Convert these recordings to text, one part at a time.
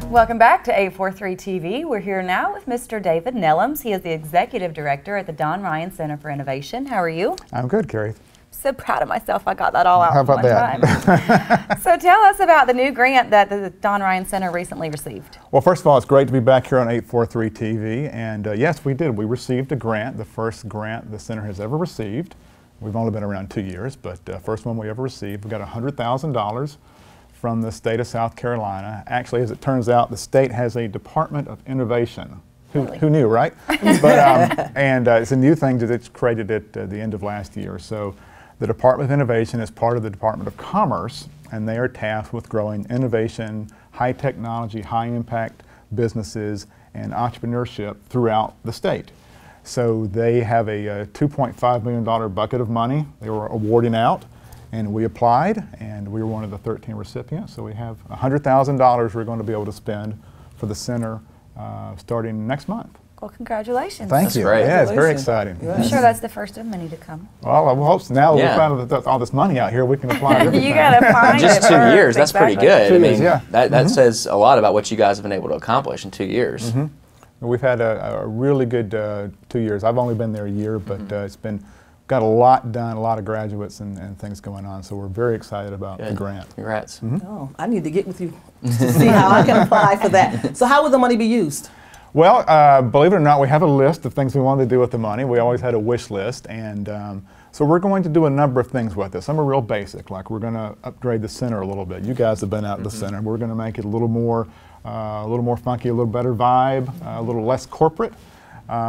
Welcome back to 843 TV. We're here now with Mr. David Nelems. He is the Executive Director at the Don Ryan Center for Innovation. How are you? I'm good, Carrie. So proud of myself. I got that all out. How about time. So tell us about the new grant that the Don Ryan Center recently received. Well, first of all, it's great to be back here on 843 TV. And yes, we did. We received a grant, the first grant the center has ever received. We've only been around 2 years, but first one we ever received. We got $100,000 from the state of South Carolina. Actually, as it turns out, the state has a Department of Innovation. Who knew, right? But, it's a new thing that it's created at the end of last year. So the Department of Innovation is part of the Department of Commerce, and they are tasked with growing innovation, high technology, high impact businesses, and entrepreneurship throughout the state. So they have a $2.5 million bucket of money they were awarding out, and we applied, and we were one of the 13 recipients. So we have $100,000 we're going to be able to spend for the center starting next month. Well, congratulations. Thank you. Great. Yeah, it's very exciting. I'm sure that's the first of many to come. Well, I hope so. Now that we found all this money out here, we can apply everything. You got to find just 2 years. That's pretty good. 2 years, yeah. That says a lot about what you guys have been able to accomplish in 2 years. We've had a really good 2 years. I've only been there a year, but it's been got a lot done, a lot of graduates and things going on. So we're very excited about the grant. Congrats. Oh, I need to get with you to see how I can apply for that. So how will the money be used? Well, believe it or not, we have a list of things we wanted to do with the money. We always had a wish list, and so we're going to do a number of things with this. Some are real basic, like we're going to upgrade the center a little bit. You guys have been out at the center. We're going to make it a little more funky, a little better vibe, a little less corporate.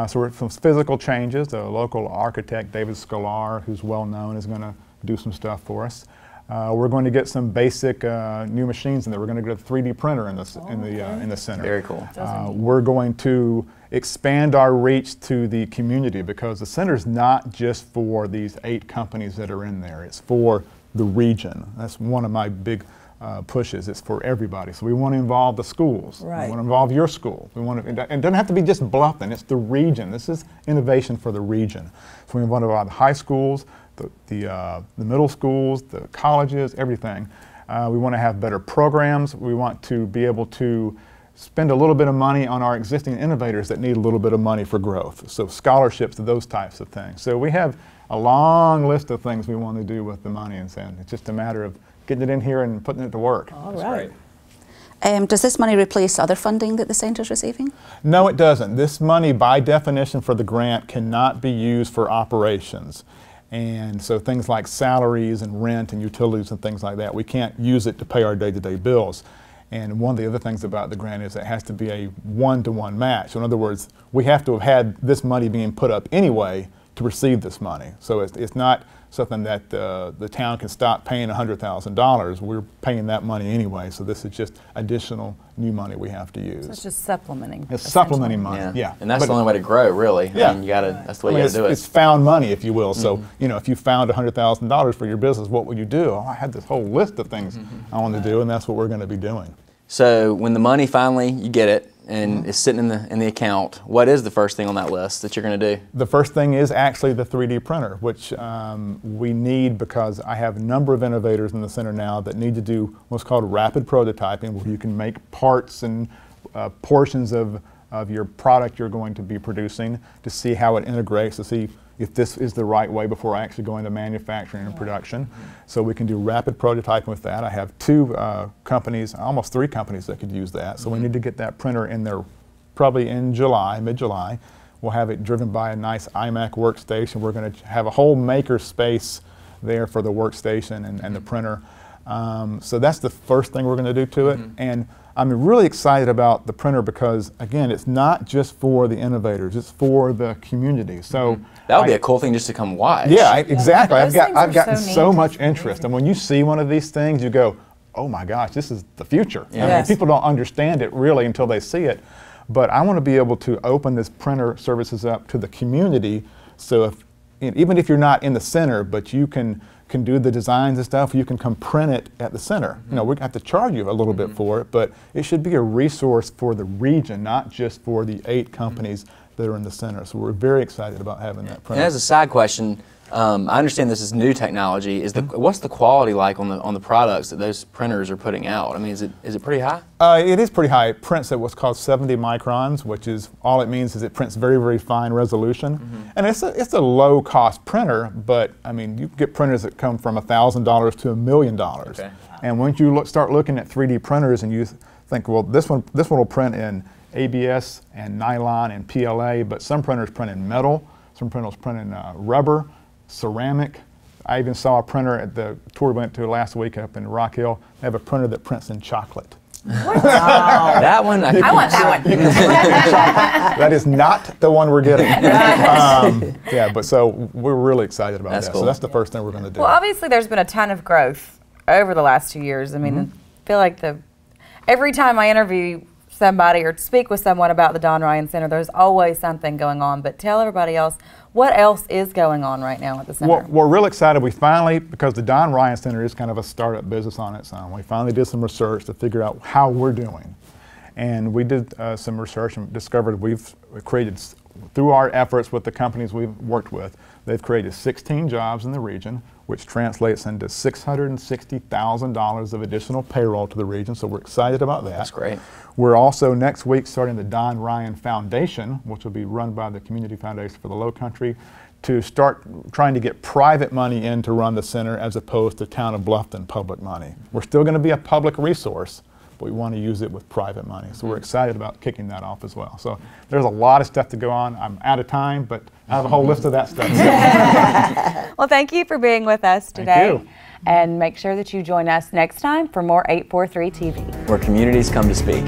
So we're some physical changes. The local architect, David Scolar, who's well known, is going to do some stuff for us. We're going to get some basic new machines in there. We're going to get a 3D printer in the center. Very cool. We're going to expand our reach to the community, because the center is not just for these 8 companies that are in there. It's for the region. That's one of my big pushes. It's for everybody. So we want to involve the schools. Right. We want to involve your school. We want to, and it doesn't have to be just Bluffton. It's the region. This is innovation for the region. So we want to involve the high schools, the middle schools, the colleges, everything. We want to have better programs. We want to be able to spend a little bit of money on our existing innovators that need a little bit of money for growth. So scholarships to those types of things. So we have a long list of things we want to do with the money, and it's just a matter of getting it in here and putting it to work. All right. Does this money replace other funding that the center is receiving? No, it doesn't. This money, by definition for the grant, cannot be used for operations. And so things like salaries and rent and utilities and things like that, we can't use it to pay our day-to-day bills. And one of the other things about the grant is it has to be a one-to-one match. So in other words, we have to have had this money being put up anyway to receive this money. So it's not something that the town can stop paying $100,000. We're paying that money anyway, so this is just additional new money we have to use. So it's just supplementing. It's supplementing money, yeah. And that's the only way to grow, really. Yeah. I mean, that's the way you got to do it. It's found money, if you will. So, you know, if you found $100,000 for your business, what would you do? Oh, I had this whole list of things I want to do, and that's what we're going to be doing. So when the money finally, you get it, and it's sitting in the account, what is the first thing on that list that you're going to do? The first thing is actually the 3D printer, which we need because I have a number of innovators in the center now that need to do what's called rapid prototyping, where you can make parts and portions of your product you're going to be producing to see how it integrates, to see if this is the right way before actually going to manufacturing and production. So we can do rapid prototyping with that. I have 2 companies, almost 3 companies that could use that. So we need to get that printer in there probably in July, mid-July. We'll have it driven by a nice iMac workstation. We're going to have a whole maker space there for the workstation and the printer. So that's the first thing we're going to do to it. And I'm really excited about the printer because, again, it's not just for the innovators, it's for the community. So that would be a cool thing just to come watch. Yeah, exactly. Those I've gotten so so much interest. And when you see one of these things, you go, oh my gosh, this is the future. Yeah. I mean, people don't understand it really until they see it. But I want to be able to open this printer services up to the community. So even if you're not in the center, but you can do the designs and stuff, you can come print it at the center. You know, we have to charge you a little bit for it, but it should be a resource for the region, not just for the 8 companies that are in the center. So we're very excited about having that printer. And as a side question, I understand this is new technology. What's the quality like on the products that those printers are putting out? I mean, is it pretty high? It is pretty high. It prints at what's called 70 microns, which is all it means is it prints very, very fine resolution. And it's a low cost printer, but I mean, you get printers that come from $1,000 to $1 million. Okay. And once you start looking at 3D printers and you think, well, this one will print in ABS and nylon and PLA, but some printers print in metal, some printers print in rubber, ceramic. I even saw a printer at the tour we went to last week up in Rock Hill. They have a printer that prints in chocolate. Wow. That one? I want that one. That is not the one we're getting. Yeah, but so we're really excited about that. Cool. So that's the first thing we're going to do. Well, obviously there's been a ton of growth over the last 2 years. I mean, I feel like every time I interview somebody or speak with someone about the Don Ryan Center, there's always something going on. But tell everybody else, what else is going on right now at the center? Well, we're real excited. We finally, because the Don Ryan Center is kind of a startup business on its own, we finally did some research to figure out how we're doing. And we did some research and discovered we've created, through our efforts with the companies we've worked with, they've created 16 jobs in the region, which translates into $660,000 of additional payroll to the region, so we're excited about that. That's great. We're also next week starting the Don Ryan Foundation, which will be run by the Community Foundation for the Low Country, to start trying to get private money in to run the center as opposed to Town of Bluffton public money. We're still going to be a public resource, but we want to use it with private money. So we're excited about kicking that off as well. So there's a lot of stuff to go on. I'm out of time, but I have a whole list of that stuff. Well, thank you for being with us today. Thank you. And make sure that you join us next time for more 843 TV. Where communities come to speak.